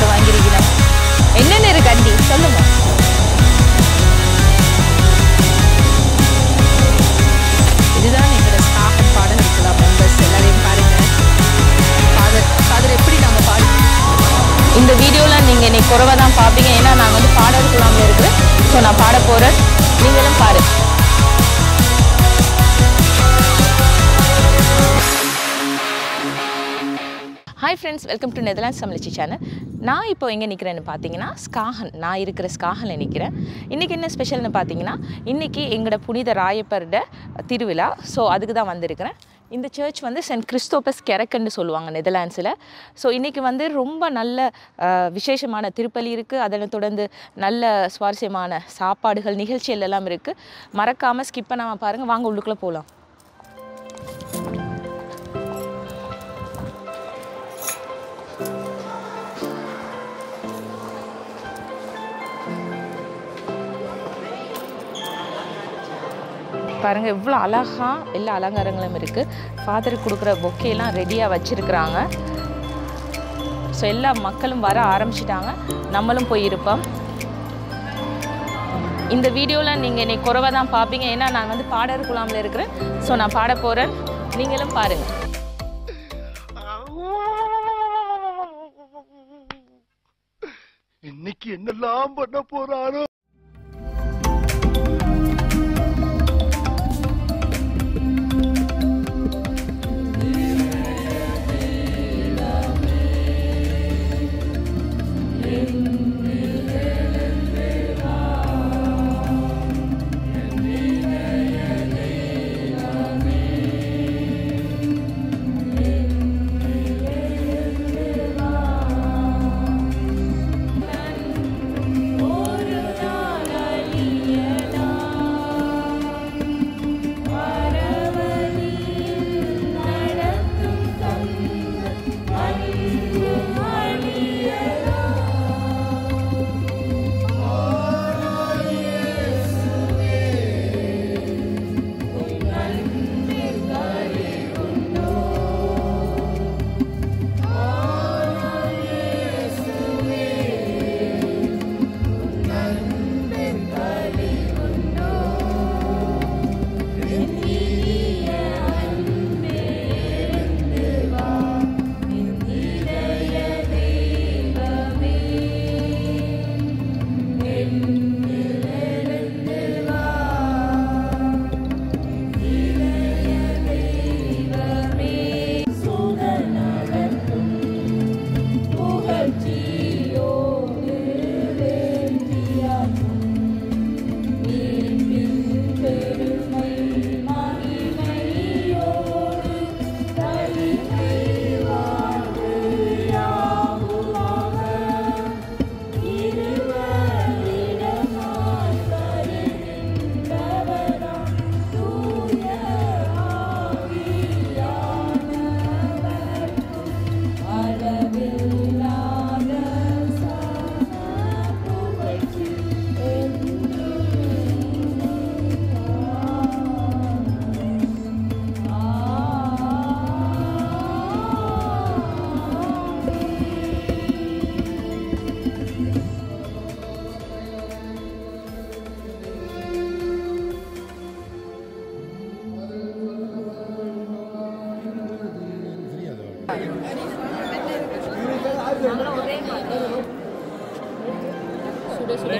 பாடல்கள் வாங்கியிருக்கிறேன். என்னென்ன இருக்கு அண்டி சொல்லுங்க. இதுதான் எங்களோட ஸ்காஹன் பாடல் இருக்கலாம். மெம்பர்ஸ் எல்லாரையும் பாருங்க. ஃபாதர் எப்படி நாங்கள் பாடு. இந்த வீடியோவில் நீங்கள் இன்னைக்கு குறைவாக தான் பார்ப்பீங்க. ஏன்னா நாங்கள் வந்து பாட இருக்கலாம்ல இருக்கிறேன். ஸோ நான் பாட போகிறேன், நீங்களும் பாருங்க. Hi friends, welcome to Netherlands தமிழ்ச்சி சேனல். நான் இப்போ எங்கே நிற்கிறேன்னு பார்த்தீங்கன்னா ஸ்காஹன். நான் இருக்கிற ஸ்காஹனில் நிற்கிறேன். இன்றைக்கி என்ன ஸ்பெஷல்னு பார்த்தீங்கன்னா, இன்றைக்கி எங்களோட புனித ராயப்பரோட திருவிழா. ஸோ அதுக்கு தான் வந்திருக்கிறேன். இந்த சர்ச் வந்து சென்ட் கிறிஸ்தோபஸ் கெரக்குன்னு சொல்லுவாங்க நெதர்லாண்ட்ஸில். ஸோ இன்றைக்கி வந்து ரொம்ப நல்ல விசேஷமான திருப்பலி இருக்குது. அதனை தொடர்ந்து நல்ல சுவாரஸ்யமான சாப்பாடுகள் நிகழ்ச்சிகள் எல்லாம் இருக்குது. மறக்காமல் ஸ்கிப் பண்ணாமல் பாருங்கள். வாங்க உள்ளுக்குள்ளே போகலாம். பாருங்கள் எவ்வளோ அழகாக எல்லா அலங்காரங்களும் இருக்குது. ஃபாதருக்கு கொடுக்குற பொக்கேலாம் ரெடியாக வச்சுருக்குறாங்க. ஸோ எல்லா மக்களும் வர ஆரம்பிச்சிட்டாங்க. நம்மளும் போய் இருப்போம். இந்த வீடியோவில் நீங்கள் என்னை குறைவாக தான் பார்ப்பீங்க. ஏன்னா நான் வந்து பாடர் குழாமில் இருக்கிறேன். ஸோ நான் பாட போகிறேன், நீங்களும் பாருங்கள். இன்னைக்கு என்னெல்லாம் பண்ண போறாரோ.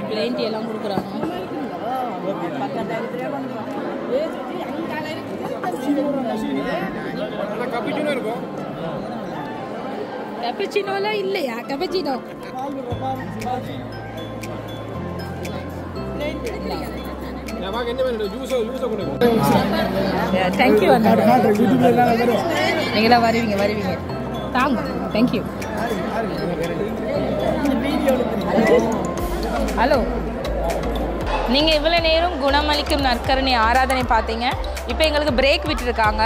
பிளேண்டி எல்லாம் கொடுக்குறாங்க. கேப்பச்சினோலாம் இல்லையா? Cappuccino thank you. நீங்களா வருவீங்க தாங்க. தேங்க்யூ. ஹலோ, நீங்கள் இவ்வளோ நேரம் குணமளிக்கும் நற்கருணை ஆராதனை பார்த்தீங்க. இப்போ எங்களுக்கு பிரேக் விட்டுருக்காங்க.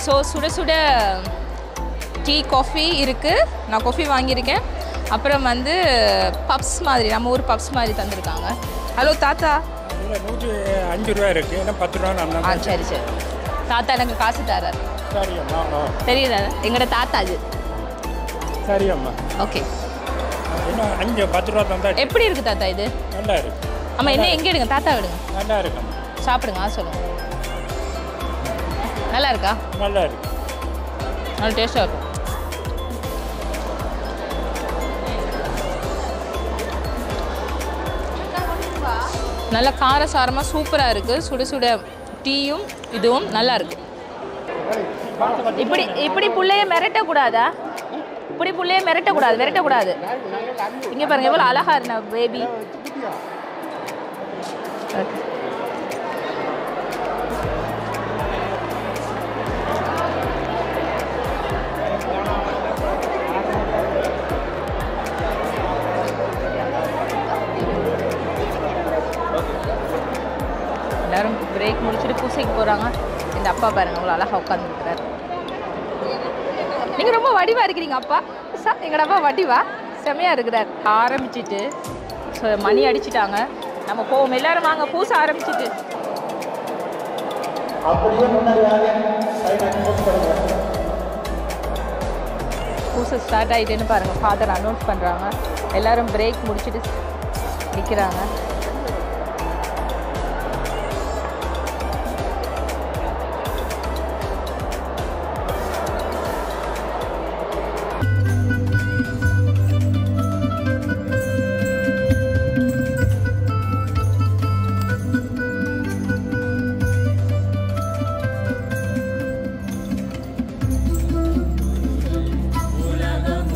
ஸோ சுட சுட டீ காஃபி இருக்குது. நான் காஃபி வாங்கியிருக்கேன். அப்புறம் வந்து பப்ஸ் மாதிரி, நம்ம ஊர் பப்ஸ் மாதிரி தந்துருக்காங்க. ஹலோ தாத்தா, 105 ரூபா இருக்குது, ஏன்னா 10 ரூபா. சரி தாத்தா எனக்கு காசு தரார். தெரியுதா? எங்களோட தாத்தா அது. சரி அம்மா. ஓகே. இன்னும் 5-10 ரூபா தந்தா எப்படி இருக்குது தாத்தா இது? நல்லா இருக்கு. ஆமாம், என்ன எங்கே எடுங்க? தாத்தா விடுங்க, நல்லா இருக்கும். சாப்பிடுங்க. சொல்லுங்க, நல்லா இருக்கா? நல்லா இருக்கு. நல்ல டேஸ்ட்டாக இருக்கும். நல்ல காரசாரமாக சூப்பராக இருக்குது. சுட சுட டீயும் இதுவும் நல்லா இருக்கு. இப்படி புள்ளைய மிரட்டக்கூடாதா? இப்படி புள்ளைய விரட்டக்கூடாது. இங்கே பாருங்க எவ்வளோ அழகா இருந்த பேபி. எல்லாரும் பிரேக் முடிச்சுட்டு பூசைக்கு போகிறாங்க. இந்த அப்பா பாருங்க அவ்வளோ அழகாக உட்காந்துருக்கிறார். நீங்கள் ரொம்ப வடிவாக இருக்கிறீங்க அப்பா. சார் எங்களோட அப்பா வடிவா செமையாக இருக்கிறார். ஆரம்பிச்சிட்டு மணி அடிச்சிட்டாங்க. நம்ம போவோம், எல்லாரும் வாங்க பூசை ஆரம்பிச்சிட்டு. பூசை ஸ்டார்ட் ஆகிட்டேன்னு பாருங்கள், ஃபாதர் அனௌன்ஸ் பண்ணுறாங்க. எல்லோரும் பிரேக் முடிச்சுட்டு நிற்கிறாங்க. உலகம்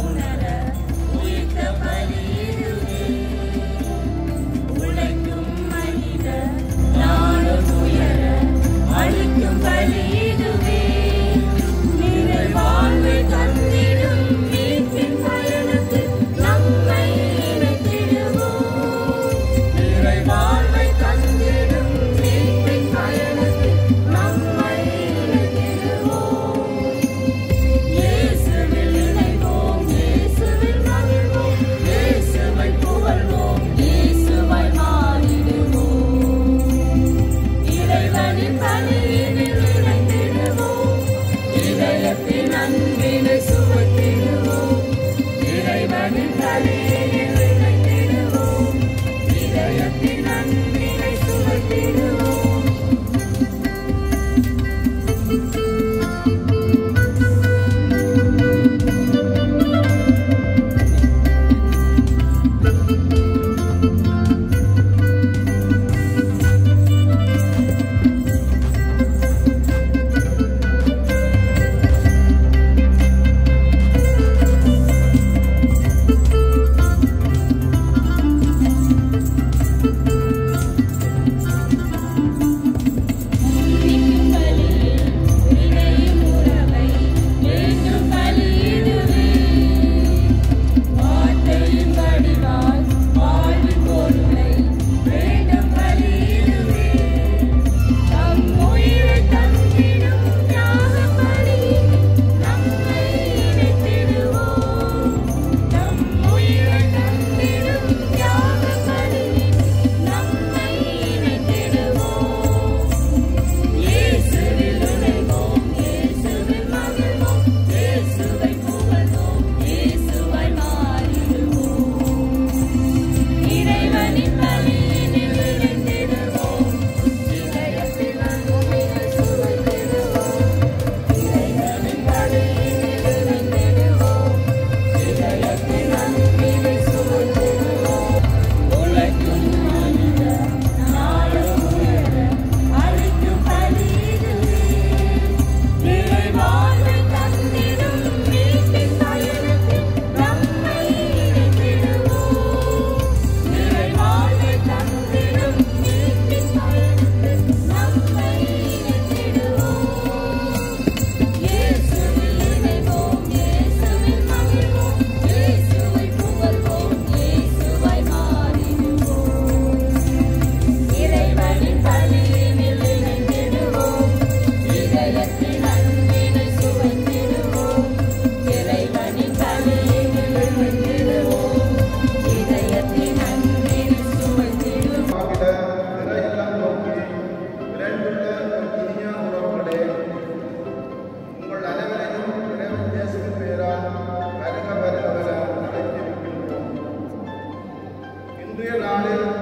Amen.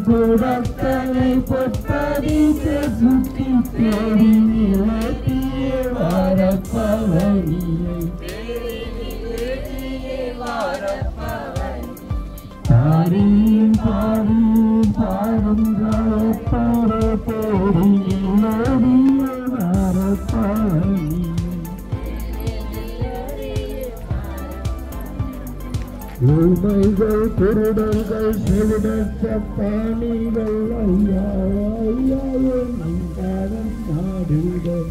புறத்தனை பொற்பதித்து சுற்றி தேடி நிலத்திய வாரப்பவனியை பாரியும் பாரியும் பாரும் காலப்பார தேடி நிலவிய வாரப்பவனியை உண்மைகள் குருடர்கள் செவிடற்ற பாணிகள் ஐயா ஐயாவோ நங்காரம் நாடுகள்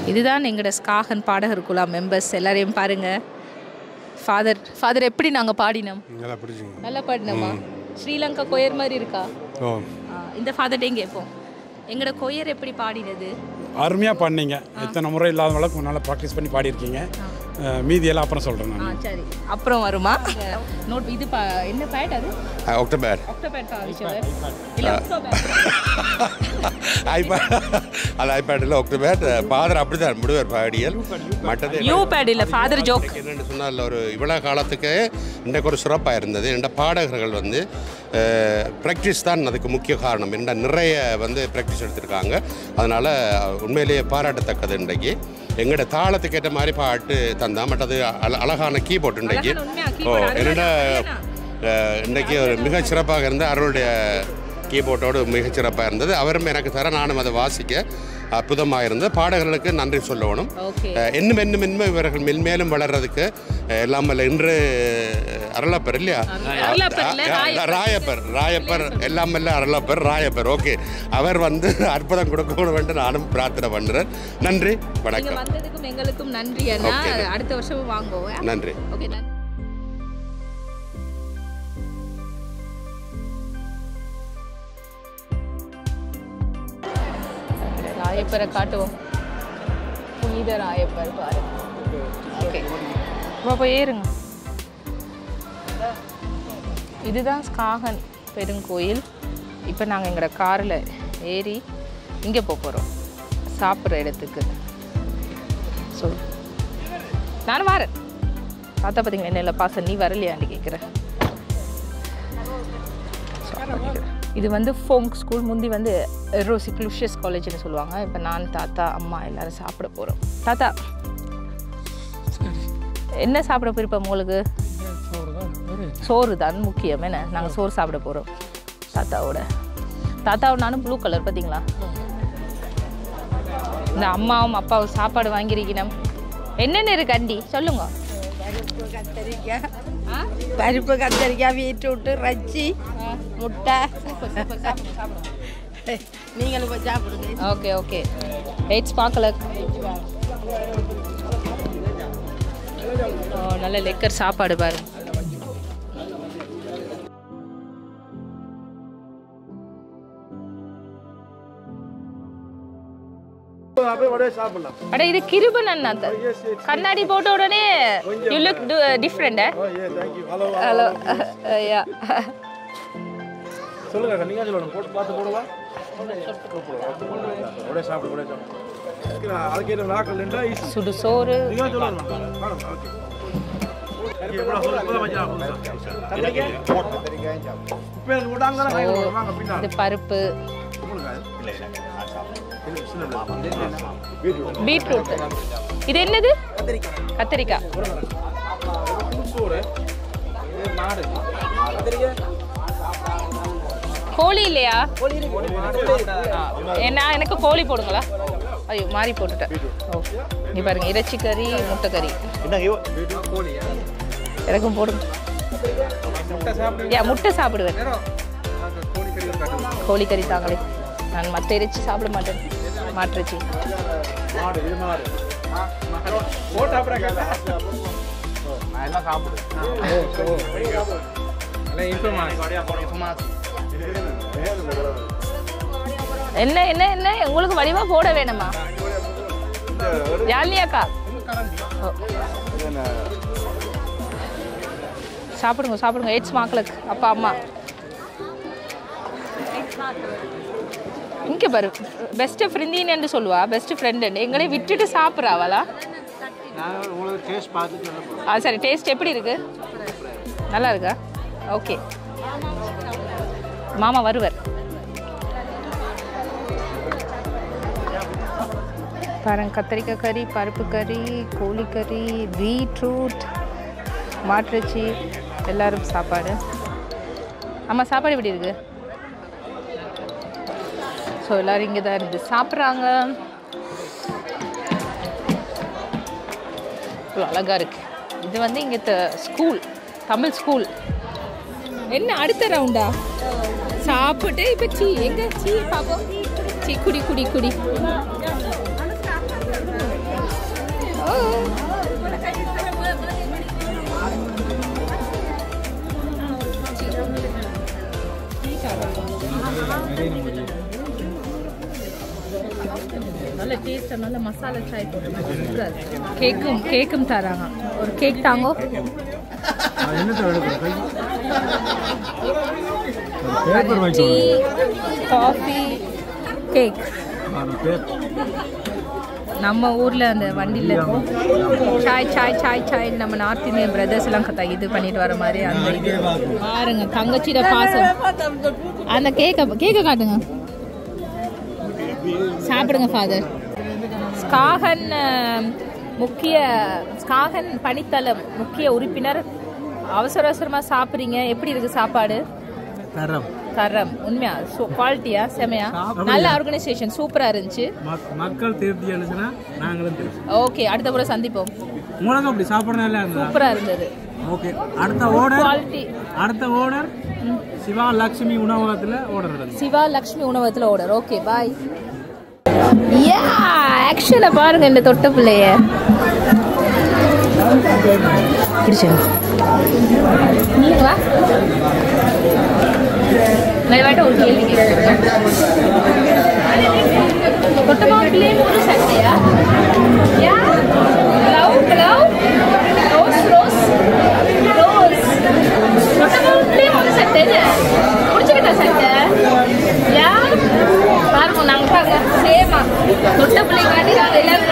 இதுதான் எங்களோட ஸ்காகன் பாடகர் குழாம் மெம்பர்ஸ் எல்லாரையும் பாருங்கள். ஃபாதர் எப்படி நாங்கள் பாடினோம்? நல்லா பாடினோமா? ஸ்ரீலங்கா கொயர் மாதிரி இருக்கா? இந்த ஃபாதர்கிட்டையும் கேட்போம், எங்களோட கொயர் எப்படி பாடினது? அருமையாக பாடினீங்க. எத்தனை முறை இல்லாத அளவுக்கு நல்லா ப்ராக்டிஸ் பண்ணி பாடியிருக்கீங்க. மீதியெல்லாம் அப்புறம் சொல்கிறேன் நான். சரி, அப்புறம் வருமா? நோட் இது என்ன பேட் அது? ஒக்டோபர் இல்லை அது ஐபேடில் ஒக்டோபர் ஃபாதர் அப்படி தான் முடிவார் பாடியல் மற்றது யூ பேட் இல்லை ஃபாதர் ஜோக் என்னென்னு சொன்னால் ஒரு இவ்வளோ காலத்துக்கு இன்றைக்கு ஒரு சிறப்பாக இருந்தது. என்ற பாடகர்கள் வந்து ப்ராக்டிஸ் தான் அதுக்கு முக்கிய காரணம். என்ன நிறைய வந்து ப்ராக்டிஸ் எடுத்திருக்காங்க. அதனால் உண்மையிலேயே பாராட்டத்தக்கது. இன்றைக்கு எங்களோட தாளத்துக்கு ஏற்ற மாதிரி பாட்டு தந்தா மற்றது அழகான கீபோர்ட் இன்றைக்கு. என்னென்ன இன்றைக்கி ஒரு மிகச் சிறப்பாக இருந்த அவருடைய கீபோர்டோடு மிகச்சிறப்பாக இருந்தது. அவரும் எனக்கு தர நானும் அதை வாசிக்க அற்புதமாக இருந்தது. பாடகர்களுக்கு நன்றி சொல்லணும். இன்னும் இவர்கள் மென்மேலும் வளர்றதுக்கு எல்லாம் இன்று அருளப்பர் இல்லையா, ராயப்பர் எல்லாம் அருளப்பர் ராயப்பர். ஓகே, அவர் வந்து அற்புதம் கொடுக்கணும் என்று நானும் பிரார்த்தனை பண்ணுறேன். நன்றி, வணக்கம். எங்களுக்கும் நன்றி. அடுத்த வருஷமும் வாங்குவோம். நன்றி. ராயப்பரை காட்டுவோம். புனித ராயப்பர் பாருங்க. ஓகே, இப்போ ஏறுங்க. இதுதான் ஸ்காகன் பெருங்கோயில். இப்போ நாங்கள் எங்களோட காரில் ஏறி இங்கே போகிறோம் சாப்பிட்ற இடத்துக்கு. ஸோ நானும் வரேன். பார்த்தா பார்த்தீங்களா என்ன இல்லை பாச நீ வரலையான்னு கேட்குறேன். இது வந்து ஃபோங்க் ஸ்கூல். முந்தி வந்து ரோசி க்ளூஷியஸ் காலேஜ்னு சொல்லுவாங்க. இப்போ நான், தாத்தா, அம்மா எல்லோரும் சாப்பிட போகிறோம். தாத்தா என்ன சாப்பிட போயிருப்போம் உங்களுக்கு? சோறு தான் முக்கியம். என்ன நாங்கள் சோறு சாப்பிட போகிறோம் தாத்தாவும் நானும் ப்ளூ கலர். பார்த்தீங்களா, இந்த அம்மாவும் அப்பாவும் சாப்பாடு வாங்கியிருக்கணும். என்னென்ன இருக்கு அண்டி சொல்லுங்க? பருப்பு கத்தரிக்காய், பீட்ரூட்டு, ரச்சி, முட்டை. நீங்களும் போய் சாப்பிடுங்க. Okay okay. எயிட்ஸ் பார்க்கல. நல்ல லெக்கர் சாப்பாடு பாருங்க. அட இது கிருபன் அண்ணா. கண்ணாடி போட்ட உடனே யூ லுக் டிஃபரெண்ட். ஹலோ. யா சொல்லுங்க, நீங்க சொல்லுங்க. போட்டு பார்த்து போடுவா. ஒரே சாப்பிடு, ஒரே சாப்பிடு. அதுக்கு என்ன நாக்கல் இல்ல ஈஸி. சுடு சோறு. நீங்க சொல்லுங்க. ஓகே. இது பருப்பு, பீட்ரூட். இது என்னது? கத்திரிக்காய். கோழி இல்லையா? என்ன எனக்கு கோழி போடுங்களா? ஐயோ மாறி போட்டுட்டேன். ஓ நீ பாருங்க, இறைச்சி கறி, முட்டை கறி. எனக்கும் போடுங்க. முட்டை சாப்பிடுவேன். கோழி கறி தாங்களே. நான் மற்ற இறைச்சி சாப்பிட மாட்டேன். மாட்டிறைச்சி. என்ன என்ன என்ன உங்களுக்கு வடிவா போட வேணுமா? யாழ்னியாக்கா சாப்பிடுங்க சாப்பிடுங்க. எயிட்ஸ் மாக்களுக்கு அப்பா அம்மா. இங்கே பாரு, பெஸ்ட் ஃப்ரெண்டின்னு சொல்லுவா. பெஸ்ட் ஃப்ரெண்டு எங்களே விட்டுட்டு சாப்பிட்றாவளா? சரி, டேஸ்ட் எப்படி இருக்கு? நல்லா இருக்கா? ஓகே, மாமா வருவார். பாருங்க, கத்திரிக்காய் கறி, பருப்பு கறி, கோழி கறி, பீட்ரூட், மாட்டிறைச்சி, எல்லாரும் சாப்பாடு. அம்மா சாப்பாடு எப்படி இருக்கு? ஸோ எல்லோரும் இங்கே தான் இருந்து சாப்பிட்றாங்க. அழகாக இருக்குது. இது வந்து இங்கே ஸ்கூல், தமிழ் ஸ்கூல். என்ன அடுத்த ரவுண்டா? சாப்பிட்டு இப்போ சீ எங்கே சீ பார்ப்போம். சீ குடி குடி குடி. நல்ல டேஸ்ட், நல்ல மசாலா சாய் போட்டு கேக்கும் தராங்க. ஒரு கேக் தாங்கோ. Tea, coffee, cake. நம்ம ஊரில் அந்த வண்டியில் சாய் சாய் சாய் சாய் நம்ம நார்த் இந்தியன் பிரதர்ஸ் எல்லாம் இது பண்ணிட்டு வர மாதிரி அந்த இது பாருங்க. தங்கச்சியோட பாசம். அந்த கேக்கை காட்டுங்க, சாப்பிடுங்க ஃபாதர். ஸ்காகன் பணித்தளம் முக்கிய உறுப்பினர். அவசரமாக சாப்பிட்றீங்க. எப்படி இருக்கு சாப்பாடு? தரம் உண்மையா குவாலிட்டியா செமையா? நல்ல ஆர்கனைசேஷன், சூப்பரா இருந்துச்சு. மக்கள் திருப்தி அனுச்சுனா நாங்களும் திருப்தி. ஓகே, அடுத்த முறை சந்திப்போம். உங்களுக்கு அப்படி சாப்பிடணும் சூப்பரா இருந்தது. ஓகே, அடுத்த ஓர்டர் சிவா லக்ஷ்மி உணவகத்தில் ஓர்டர். சிவா லக்ஷ்மி உணவகத்தில் ஓர்டர். ஓகே, பாய். யா, ஆக்சுவலா பாருங்க இந்த தொட்ட பிள்ளைய. பிடிச்சா ஒரு கேள்வி கேட்குறேன். தொட்டமா பிள்ளைய ஒரு சட்டையா? யா, லவ் ரோஸ் ரோஸ் ரோஸ். தொட்டமா பிள்ளைய ஒரு சட்டை பிடிச்சிக்கிட்டா சட்டை? யா, பாருங்க நாங்கள் பாருங்க சேமா தொட்ட பிள்ளைக்காண்டி நாங்கள் எல்லாரும்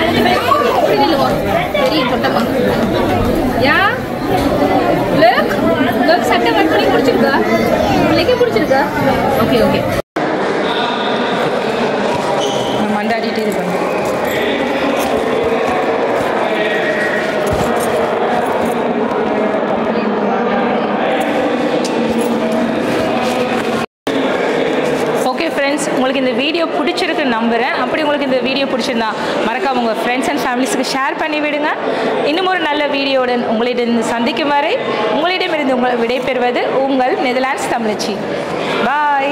பிடிக்கிடுவோம். தெரியும் தொட்டமா. யா, லுக் சட்டை கட் பண்ணி பிடிச்சிருக்கா? பிள்ளைக்கு பிடிச்சிருக்கா? ஓகே ஓகே, மண்டாடிட்டு இது பண்ணு. ஓகே ஃப்ரெண்ட்ஸ், உங்களுக்கு இந்த வீடியோ பிடிச்சிருக்குன்னு நம்புகிறேன். அப்படி உங்களுக்கு இந்த வீடியோ பிடிச்சிருந்தா மறக்காம உங்கள் ஃப்ரெண்ட்ஸ் அண்ட் ஃபேமிலிஸுக்கு ஷேர் பண்ணி விடுங்க. இன்னும் ஒரு நல்ல வீடியோவுடன் உங்களிடம் சந்திக்கும் வரை உங்களிடமிருந்து விடைபெறுவது உங்கள் நெதர்லாண்ட்ஸ் தமிழச்சி. பாய்.